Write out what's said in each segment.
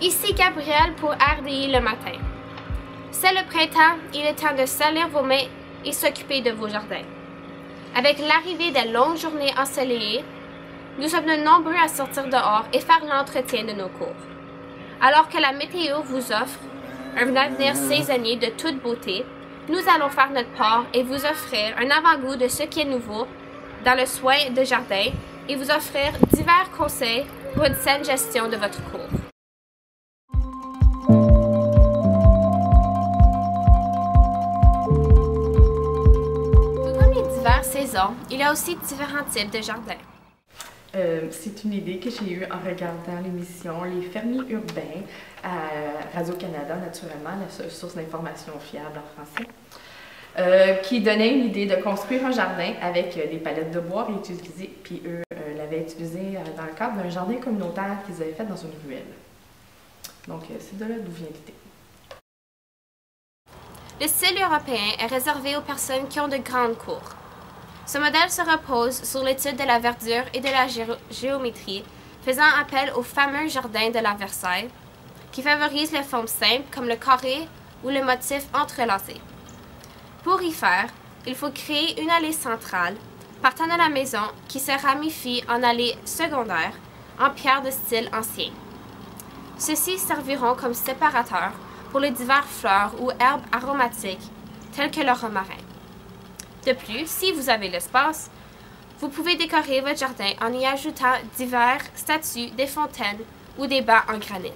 Ici Gabrielle pour RDI le matin. C'est le printemps, il est temps de salir vos mains et s'occuper de vos jardins. Avec l'arrivée des longues journées ensoleillées, nous sommes nombreux à sortir dehors et faire l'entretien de nos cours. Alors que la météo vous offre un avenir saisonnier de toute beauté, nous allons faire notre part et vous offrir un avant-goût de ce qui est nouveau dans le soin de jardin et vous offrir divers conseils pour une saine gestion de votre cours. Saison, il y a aussi différents types de jardins. C'est une idée que j'ai eue en regardant l'émission Les fermiers urbains à Radio-Canada, naturellement, la source d'information fiable en français, qui donnait une idée de construire un jardin avec des palettes de bois réutilisées, puis eux l'avaient utilisé dans le cadre d'un jardin communautaire qu'ils avaient fait dans une ruelle. Donc, c'est de là d'où vient l'idée. Le style européen est réservé aux personnes qui ont de grandes cours. Ce modèle se repose sur l'étude de la verdure et de la géométrie, faisant appel au fameux jardin de la Versailles, qui favorise les formes simples comme le carré ou le motif entrelacé. Pour y faire, il faut créer une allée centrale, partant de la maison, qui se ramifie en allée secondaire, en pierre de style ancien. Ceux-ci serviront comme séparateurs pour les diverses fleurs ou herbes aromatiques, telles que le romarin. De plus, si vous avez l'espace, vous pouvez décorer votre jardin en y ajoutant divers statues, des fontaines ou des bancs en granit.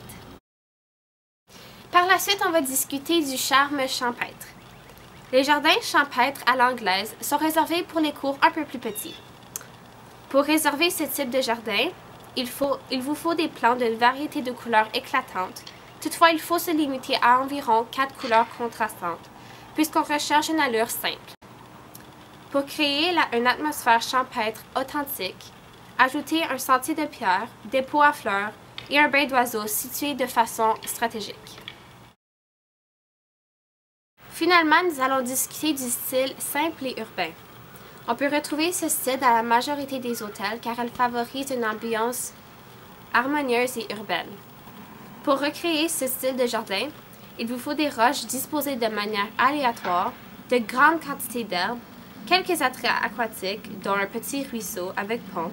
Par la suite, on va discuter du charme champêtre. Les jardins champêtres à l'anglaise sont réservés pour les cours un peu plus petits. Pour réserver ce type de jardin, il vous faut des plantes d'une variété de couleurs éclatantes. Toutefois, il faut se limiter à environ 4 couleurs contrastantes, puisqu'on recherche une allure simple. Pour créer une atmosphère champêtre authentique, ajoutez un sentier de pierre, des pots à fleurs et un bain d'oiseaux situés de façon stratégique. Finalement, nous allons discuter du style simple et urbain. On peut retrouver ce style dans la majorité des hôtels car elle favorise une ambiance harmonieuse et urbaine. Pour recréer ce style de jardin, il vous faut des roches disposées de manière aléatoire, de grandes quantités d'herbes, quelques attraits aquatiques, dont un petit ruisseau avec pont,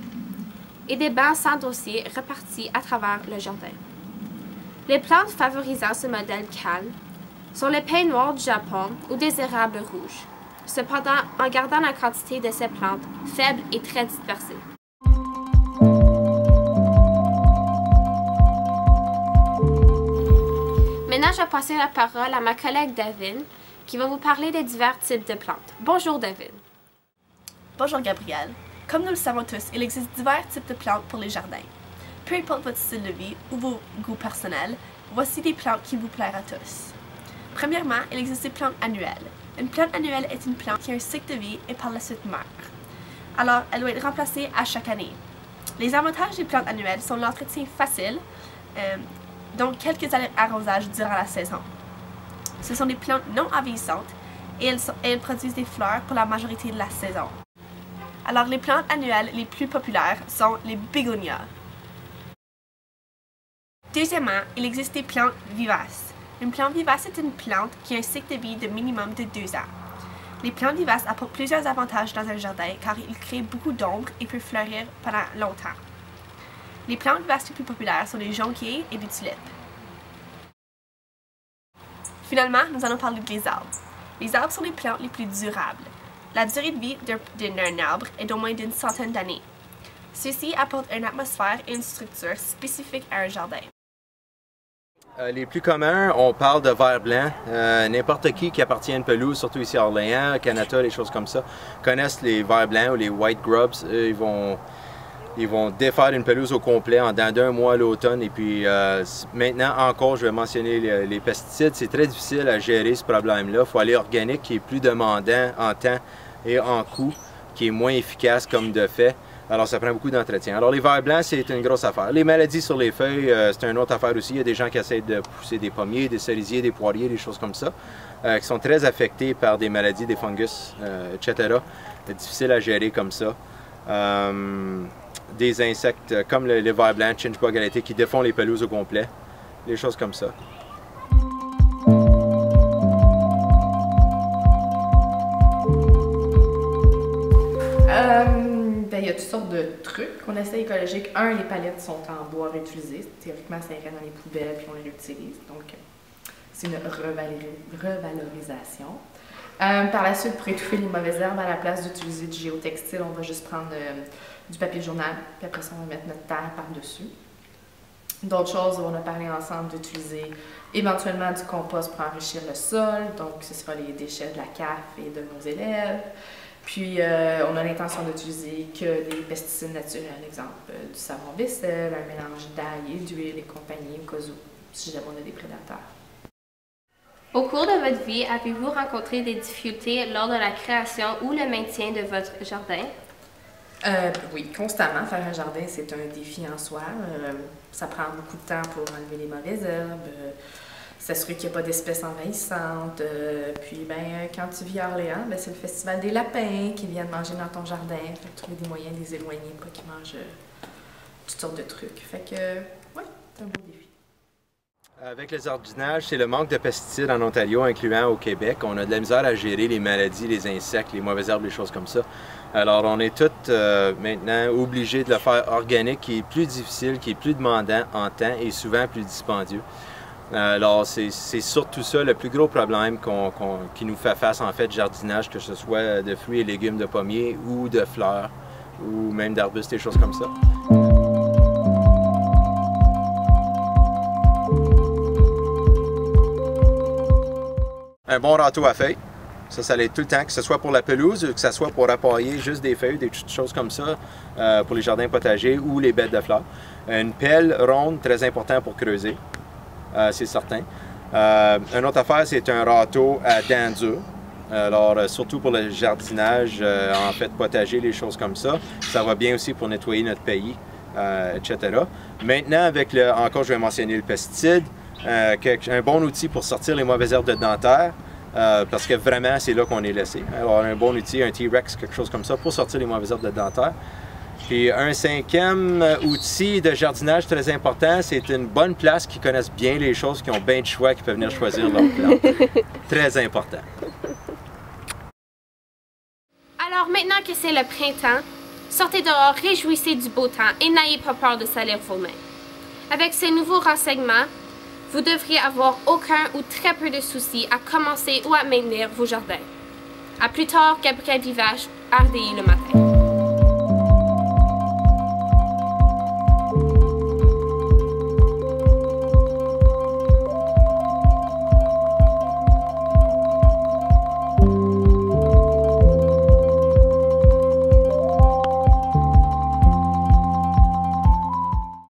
et des bancs sans dossier repartis à travers le jardin. Les plantes favorisant ce modèle calme sont le pin noir du Japon ou des érables rouges, cependant en gardant la quantité de ces plantes faible et très dispersée. Maintenant, je vais passer la parole à ma collègue David, qui va vous parler des divers types de plantes. Bonjour David. Bonjour Gabrielle. Comme nous le savons tous, il existe divers types de plantes pour les jardins. Peu importe votre style de vie ou vos goûts personnels, voici des plantes qui vous plairont à tous. Premièrement, il existe des plantes annuelles. Une plante annuelle est une plante qui a un cycle de vie et par la suite meurt. Alors, elle doit être remplacée à chaque année. Les avantages des plantes annuelles sont l'entretien facile, donc quelques arrosages durant la saison. Ce sont des plantes non envahissantes et elles produisent des fleurs pour la majorité de la saison. Alors les plantes annuelles les plus populaires sont les bégonias. Deuxièmement, il existe des plantes vivaces. Une plante vivace est une plante qui a un cycle de vie de minimum de 2 ans. Les plantes vivaces apportent plusieurs avantages dans un jardin car ils créent beaucoup d'ombre et peuvent fleurir pendant longtemps. Les plantes vivaces les plus populaires sont les jonquiers et les tulipes. Finalement, nous allons parler des arbres. Les arbres sont les plantes les plus durables. La durée de vie d'un arbre est d'au moins d'une centaine d'années. Ceux-ci apportent une atmosphère et une structure spécifiques à un jardin. Les plus communs, on parle de verre blanc. N'importe qui appartient à une pelouse, surtout ici à Orléans, Canada, les choses comme ça, connaissent les vers blancs ou les white grubs. Ils vont défaire une pelouse au complet en dedans d'un mois à l'automne. Et puis maintenant encore, je vais mentionner les pesticides. C'est très difficile à gérer ce problème-là. Il faut aller organique qui est plus demandant en temps et en coût, qui est moins efficace comme de fait. Alors ça prend beaucoup d'entretien. Alors les vers blancs, c'est une grosse affaire. Les maladies sur les feuilles, c'est une autre affaire aussi. Il y a des gens qui essaient de pousser des pommiers, des cerisiers, des poiriers, des choses comme ça, qui sont très affectés par des maladies, des fungus, etc. C'est difficile à gérer comme ça. des insectes comme les vers blancs, chinchbug à l'été qui défont les pelouses au complet, des choses comme ça. Il y a toutes sortes de trucs qu'on essaie écologiques. Un, les palettes sont en bois réutilisé. Théoriquement, ça irait dans les poubelles puis on les réutilise. Donc, c'est une revalorisation. Par la suite, pour étouffer les mauvaises herbes, à la place d'utiliser du géotextile, on va juste prendre du papier journal, puis après ça, on va mettre notre terre par-dessus. D'autres choses, on a parlé ensemble d'utiliser éventuellement du compost pour enrichir le sol, donc ce sera les déchets de la CAF et de nos élèves. Puis, on a l'intention d'utiliser que des pesticides naturels, exemple du savon vaisselle, un mélange d'ail et d'huile et compagnie, au cas où, si jamais on a des prédateurs. Au cours de votre vie, avez-vous rencontré des difficultés lors de la création ou le maintien de votre jardin? Oui, constamment. Faire un jardin, c'est un défi en soi. Ça prend beaucoup de temps pour enlever les mauvaises herbes, s'assurer qu'il n'y a pas d'espèces envahissantes. Puis, quand tu vis à Orléans, c'est le festival des lapins qui viennent manger dans ton jardin. Fait que trouver des moyens de les éloigner, pas qu'ils mangent toutes sortes de trucs. Fait que, oui, c'est un beau défi. Avec le jardinage, c'est le manque de pesticides en Ontario, incluant au Québec. On a de la misère à gérer les maladies, les insectes, les mauvaises herbes, les choses comme ça. Alors, on est tous maintenant obligés de le faire organique, qui est plus difficile, qui est plus demandant en temps et souvent plus dispendieux. Alors, c'est surtout ça le plus gros problème qui nous fait face, en fait, jardinage, que ce soit de fruits et légumes, de pommiers ou de fleurs, ou même d'arbustes, des choses comme ça. Un bon râteau à feuilles, ça l'aide tout le temps, que ce soit pour la pelouse, que ce soit pour appailler juste des feuilles, des choses comme ça, pour les jardins potagers ou les bêtes de fleurs. Une pelle ronde, très important pour creuser, c'est certain. Une autre affaire, c'est un râteau à dents dures. Alors, surtout pour le jardinage, en fait, potager, les choses comme ça. Ça va bien aussi pour nettoyer notre pays, etc. Maintenant, encore, je vais mentionner le pesticide. Un bon outil pour sortir les mauvaises herbes de dentaire, parce que vraiment, c'est là qu'on est laissé. Alors, un bon outil, un T-Rex, quelque chose comme ça, pour sortir les mauvaises herbes de dentaire. Puis, un cinquième outil de jardinage très important, c'est une bonne place qui connaissent bien les choses, qui ont bien de choix, qui peuvent venir choisir leurs plantes. Très important. Alors, maintenant que c'est le printemps, sortez dehors, réjouissez du beau temps et n'ayez pas peur de salir vos mains. Avec ces nouveaux renseignements, vous devriez avoir aucun ou très peu de soucis à commencer ou à maintenir vos jardins. À plus tard, Gabrielle Vivache, RDI le matin.